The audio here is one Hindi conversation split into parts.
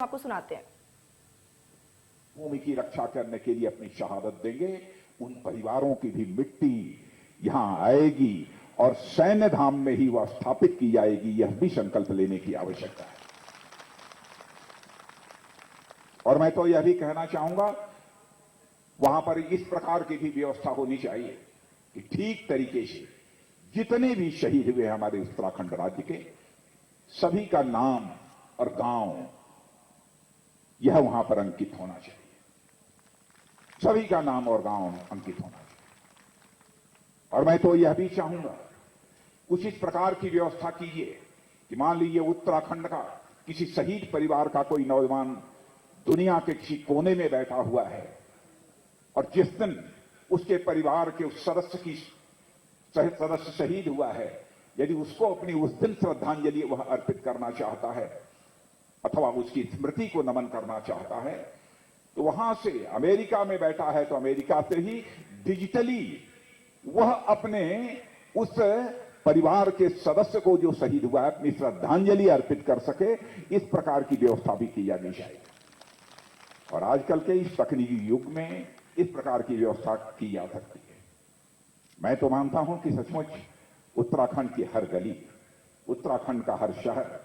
आपको सुनाते हैं। भूमि की रक्षा करने के लिए अपनी शहादत देंगे, उन परिवारों की भी मिट्टी यहां आएगी और सैन्य धाम में ही वह स्थापित की जाएगी, यह भी संकल्प लेने की आवश्यकता है। और मैं तो यह भी कहना चाहूंगा, वहां पर इस प्रकार की भी व्यवस्था होनी चाहिए कि ठीक तरीके से जितने भी शहीद हुए हमारे उत्तराखंड राज्य के, सभी का नाम और गांव यह वहां पर अंकित होना चाहिए। सभी का नाम और गांव अंकित होना चाहिए। और मैं तो यह भी चाहूंगा, कुछ इस प्रकार की व्यवस्था कीजिए कि मान लीजिए उत्तराखंड का किसी शहीद परिवार का कोई नौजवान दुनिया के किसी कोने में बैठा हुआ है और जिस दिन उसके परिवार के उस सदस्य शहीद हुआ है, यदि उसको अपनी उस दिन श्रद्धांजलि वह अर्पित करना चाहता है अथवा उसकी स्मृति को नमन करना चाहता है, तो वहां से अमेरिका में बैठा है तो अमेरिका से ही डिजिटली वह अपने उस परिवार के सदस्य को जो शहीद हुआ है अपनी श्रद्धांजलि अर्पित कर सके, इस प्रकार की व्यवस्था भी की जानी चाहिए। और आजकल के इस तकनीकी युग में इस प्रकार की व्यवस्था की जा सकती है। मैं तो मानता हूं कि सचमुच उत्तराखंड की हर गली, उत्तराखंड का हर शहर,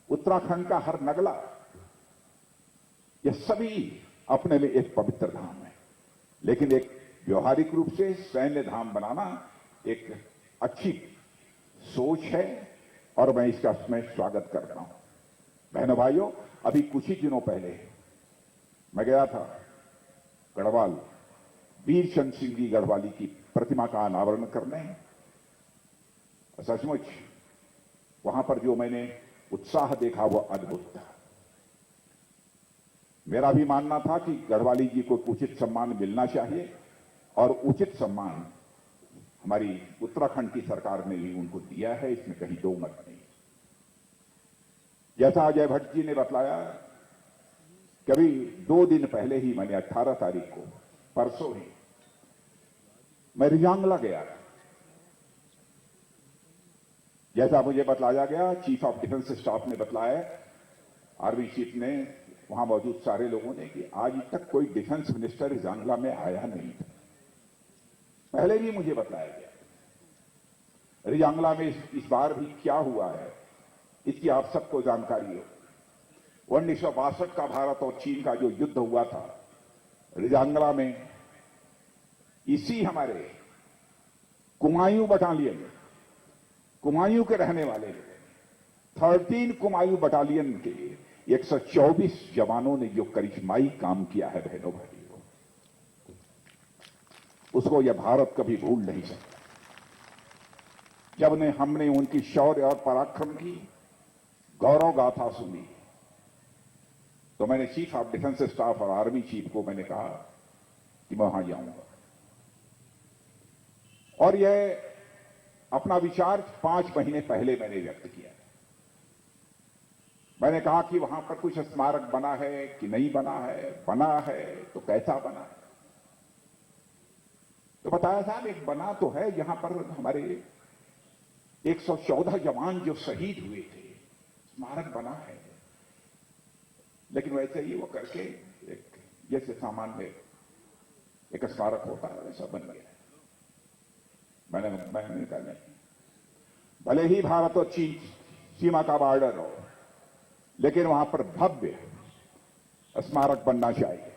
उत्तराखंड का हर नगला, यह सभी अपने में एक पवित्र धाम है। लेकिन एक व्यवहारिक रूप से सैन्य धाम बनाना एक अच्छी सोच है और मैं इसका मैं स्वागत कर रहा हूं। बहनों भाइयों, अभी कुछ ही दिनों पहले मैं गया था गढ़वाल, वीर चंद्र सिंह जी गढ़वाली की प्रतिमा का अनावरण करने। सचमुच वहां पर जो मैंने उत्साह देखा वह अद्भुत था। मेरा भी मानना था कि गढ़वाली जी को उचित सम्मान मिलना चाहिए और उचित सम्मान हमारी उत्तराखंड की सरकार ने भी उनको दिया है, इसमें कहीं दो मत नहीं। जैसा अजय भट्ट जी ने बतलाया, कभी 2 दिन पहले ही मैंने 18 तारीख को, परसों ही मैं रिजांगला गया। जैसा मुझे बतलाया गया, चीफ ऑफ डिफेंस स्टाफ ने बतलाया, आर्मी चीफ ने, वहां मौजूद सारे लोगों ने, कि आज तक कोई डिफेंस मिनिस्टर रिजांगला में आया नहीं था। पहले भी मुझे बताया गया। रिजांगला में इस बार भी क्या हुआ है इसकी आप सबको जानकारी हो। 1962 का भारत और चीन का जो युद्ध हुआ था, रिजांगला में इसी हमारे कुमायूं बटालियन, कुमायूं के रहने वाले 13 कुमायूं बटालियन के 124 जवानों ने जो करिश्माई काम किया है बहनों भाइयों, उसको यह भारत कभी भूल नहीं सकता। जब हमने उनकी शौर्य और पराक्रम की गौरव गाथा सुनी, तो मैंने चीफ ऑफ डिफेंस स्टाफ और आर्मी चीफ को मैंने कहा कि मैं वहां जाऊंगा। और यह अपना विचार 5 महीने पहले मैंने व्यक्त किया। मैंने कहा कि वहां पर कुछ स्मारक बना है कि नहीं बना है, बना है तो कैसा बना है। तो बताया साहब एक बना तो है, यहां पर हमारे 114 जवान जो शहीद हुए थे, स्मारक बना है। लेकिन वैसे ही वो करके एक जैसे सामान्य एक स्मारक होता है वैसा बन गया है। मैंने कहा नहीं, भले ही भारत और चीन सीमा का बॉर्डर हो, लेकिन वहां पर भव्य स्मारक बनना चाहिए।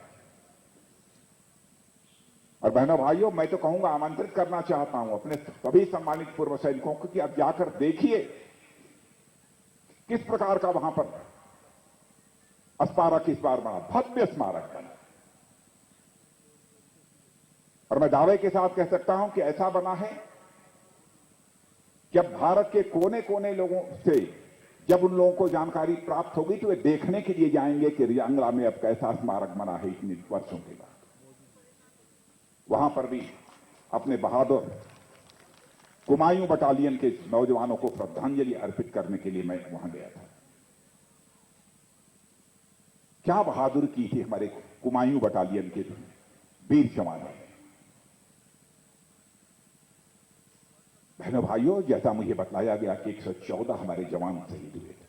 और बहनों भाइयों, मैं तो कहूंगा, आमंत्रित करना चाहता हूं अपने सभी सम्मानित पूर्व सैनिकों को कि आप जाकर देखिए किस प्रकार का वहां पर स्मारक इस बार बना, भव्य स्मारक बना। और मैं दावे के साथ कह सकता हूं कि ऐसा बना है कि अब भारत के कोने कोने लोगों से जब उन लोगों को जानकारी प्राप्त होगी तो वे देखने के लिए जाएंगे कि रिजांगला में अब कैसा स्मारक बना है इतने वर्षों के बाद। वहां पर भी अपने बहादुर कुमायूं बटालियन के नौजवानों को श्रद्धांजलि अर्पित करने के लिए मैं वहां गया था। क्या बहादुरी की थी हमारे कुमायूं बटालियन के वीर जवानों ने। बहनों भाइयों, जैसा मुझे बताया गया कि 114 हमारे जवान शहीद हुए थे।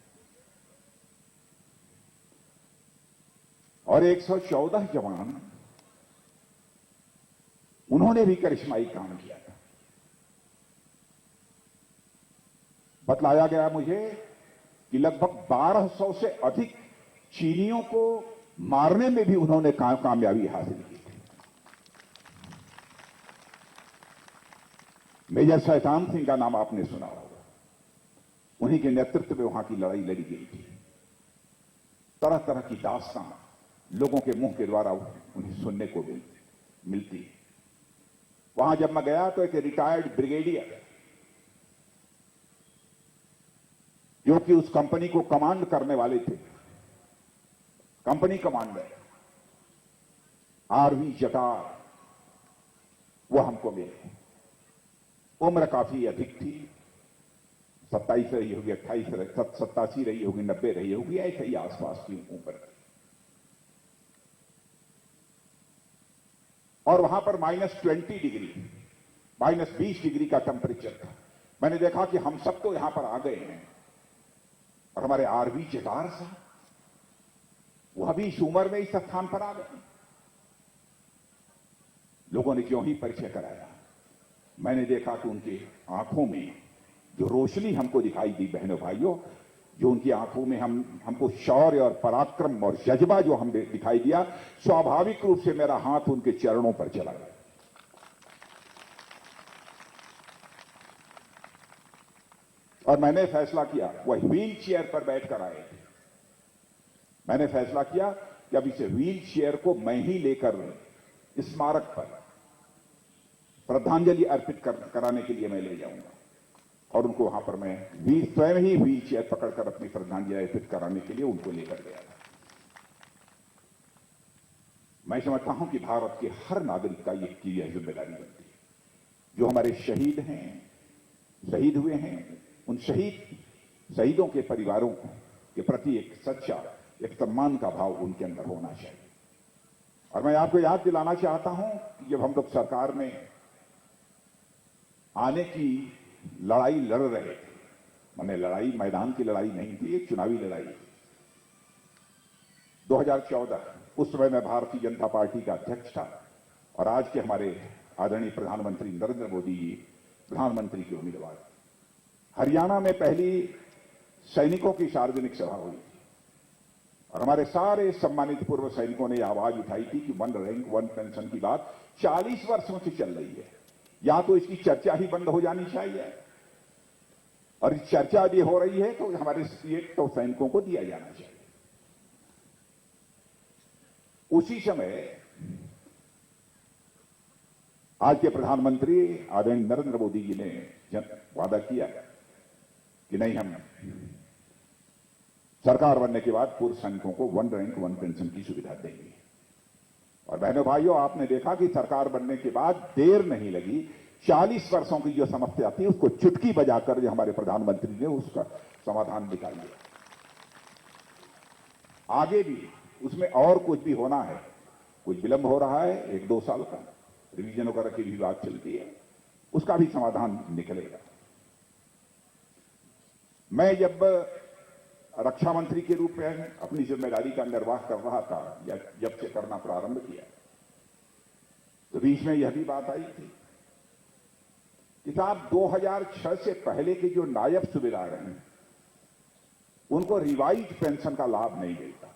और 114 जवान, उन्होंने भी करिश्माई काम किया था। बतलाया गया मुझे कि लगभग 1200 से अधिक चीनियों को मारने में भी उन्होंने कामयाबी हासिल की थी। मेजर शैतान सिंह का नाम आपने सुना होगा, उन्हीं के नेतृत्व में वहां की लड़ाई लड़ी गई थी। तरह तरह की दास्तां लोगों के मुंह के द्वारा उन्हें सुनने को मिलती। वहां जब मैं गया तो एक रिटायर्ड ब्रिगेडियर, जो कि उस कंपनी को कमांड करने वाले थे, कंपनी कमांडर आरवी जटार, वो हमको मिले। उम्र काफी अधिक थी, 27 रही होगी, 28 87 रही होगी, 90 रही होगी, ऐसे ही आसपास की उम्र। और वहां पर -20 डिग्री, -20 डिग्री का टेम्परेचर था। मैंने देखा कि हम सब तो यहां पर आ गए हैं, और हमारे आरवी जटार साहब वह भी इस उम्र में इस स्थान पर आ गए। लोगों ने क्यों ही परिचय कराया, मैंने देखा कि उनकी आंखों में जो रोशनी हमको दिखाई दी, बहनों भाइयों, जो उनकी आंखों में हमको शौर्य और पराक्रम और जज्बा जो हमें दिखाई दिया, स्वाभाविक रूप से मेरा हाथ उनके चरणों पर चला गया। और मैंने फैसला किया, वह व्हील चेयर पर बैठकर आए थे, मैंने फैसला किया कि अब इसे व्हील चेयर को मैं ही लेकर स्मारक पर श्रद्धांजलि अर्पित कराने के लिए मैं ले जाऊंगा। और उनको वहां पर मैं स्वयं ही व्हील चेयर पकड़कर अपनी श्रद्धांजलि अर्पित कराने के लिए उनको लेकर गया था। मैं समझता हूं कि भारत के हर नागरिक का यह जिम्मेदारी बनती है, जो हमारे शहीद हैं, शहीद हुए हैं, उन शहीदों के परिवारों के प्रति एक सच्चा, एक सम्मान का भाव उनके अंदर होना चाहिए। और मैं आपको याद दिलाना चाहता हूं कि जब हम लोग सरकार में आने की लड़ाई लड़ रहे थे, मैंने लड़ाई मैदान की लड़ाई नहीं थी, एक चुनावी लड़ाई, 2014, उस समय मैं भारतीय जनता पार्टी का अध्यक्ष था, और आज के हमारे आदरणीय प्रधानमंत्री नरेंद्र मोदी जी प्रधानमंत्री के उम्मीदवार। हरियाणा में पहली सैनिकों की सार्वजनिक सभा हुई थी, और हमारे सारे सम्मानित पूर्व सैनिकों ने आवाज उठाई थी कि 1 रैंक 1 पेंशन की बात 40 वर्षों से चल रही है, या तो इसकी चर्चा ही बंद हो जानी चाहिए, और इस चर्चा भी हो रही है तो हमारे सीट तो सैनिकों को दिया जाना चाहिए। उसी समय आज के प्रधानमंत्री आदरणीय नरेंद्र मोदी जी ने वादा किया कि नहीं, हम सरकार बनने के बाद पूर्व सैनिकों को 1 रैंक 1 पेंशन की सुविधा देंगे। और बहनों भाइयों, आपने देखा कि सरकार बनने के बाद देर नहीं लगी, 40 वर्षों की जो समस्या थी उसको चुटकी बजाकर जो हमारे प्रधानमंत्री ने उसका समाधान निकाल दिया। आगे भी उसमें और कुछ भी होना है, कुछ विलंब हो रहा है, 1-2 साल का रिवीजन वगैरह की भी बात चलती है, उसका भी समाधान निकलेगा। मैं जब रक्षा मंत्री के रूप में अपनी जिम्मेदारी का निर्वाह कर रहा था, या जब से करना प्रारंभ किया, तो बीच में यह भी बात आई थी कि साहब 2006 से पहले के जो नायब सूबेदार हैं, उनको रिवाइज पेंशन का लाभ नहीं मिलता।